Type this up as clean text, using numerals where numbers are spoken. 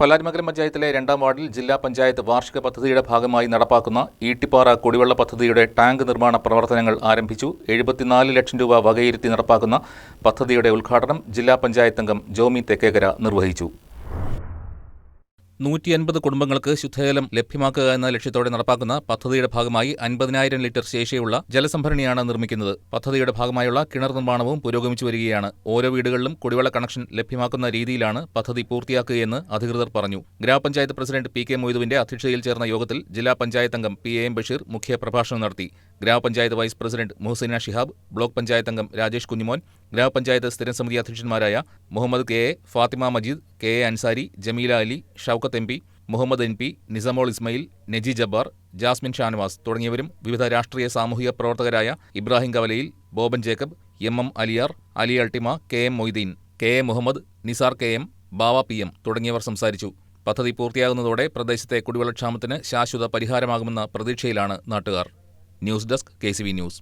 പല്ലാരിമംഗലം പഞ്ചായത്തിലെ 2-ാം വാർഡിൽ ജില്ലാ പഞ്ചായത്ത് വാർഷിക പദ്ധതിയുടെ ഭാഗമായി നടപ്പാക്കുന്ന ഈട്ടിപ്പാറ കുടിവെള്ള പദ്ധതിയുടെ ടാങ്ക് നിർമ്മാണ പ്രവർത്തനങ്ങൾ ആരംഭിച്ചു. 74 ലക്ഷം രൂപ വകയിരുത്തി നടപ്പാക്കുന്ന പദ്ധതിയുടെ ഉദ്ഘാടനം ജില്ലാ പഞ്ചായത്ത് അംഗം ജോമി തെക്കേക്കര നിർവഹിച്ചു. 150 കുടുംബങ്ങൾക്ക് ശുദ്ധജലം ലഭ്യമാക്കുക എന്ന ലക്ഷ്യത്തോടെ നടപ്പാക്കുന്ന പദ്ധതിയുടെ ഭാഗമായി 50,000 ലിറ്റർ ശേഷിയുള്ള ജലസംഭരണിയാണ് നിർമ്മിക്കുന്നത്. പദ്ധതിയുടെ ഭാഗമായുള്ള കിണർ നിർമ്മാണവും പുരോഗമിച്ചു വരികയാണ്. ഓരോ വീടുകളിലും കുടിവെള്ള കണക്ഷൻ ലഭ്യമാക്കുന്ന രീതിയിലാണ് പദ്ധതി പൂർത്തിയാക്കുകയെന്ന് അധികൃതർ പറഞ്ഞു. ഗ്രാമപഞ്ചായത്ത് പ്രസിഡന്റ് പി കെ മൊയ്തുവിന്റെ അധ്യക്ഷതയിൽ ചേർന്ന യോഗത്തിൽ ജില്ലാ പഞ്ചായത്ത് അംഗം പി എം ബഷീർ മുഖ്യ പ്രഭാഷണം നടത്തി. ഗ്രാമപഞ്ചായത്ത് vice president Muhsina Shihab, block panchayat അംഗം രാജേഷ് കുഞ്ഞുമോൻ, ഗ്രാമപഞ്ചായത്ത് സ്ഥിരം സമിതി അധ്യക്ഷന്മാരായ Muhammad K A, Fathima Majeed, K A Ansari, Jameela Ali, Shoukath M P, Muhammad N P, Nisamol Ismail, Naji Jabbar, Jasmine Shanavas തുടങ്ങിയവരും വിവിധ രാഷ്ട്രീയ സാമൂഹിക പ്രവർത്തകരായ ഇബ്രാഹിം കവലയിൽ, ബോബൻ ജേക്കബ്, എം അലിയാർ, അലി അൾട്ടിമ, K M Moideen, K A Muhammad, Nisar K M, Bava P M തുടങ്ങിയവർ സംസാരിച്ചു. പദ്ധതി പൂർത്തിയാകുന്നതോടെ പ്രദേശത്തെ കുടിവെള്ളക്ഷാമത്തിന് ശാശ്വത പരിഹാരമാകുമെന്ന പ്രതീക്ഷയിലാണ് നാട്ടുകാർ. News desk KCV news.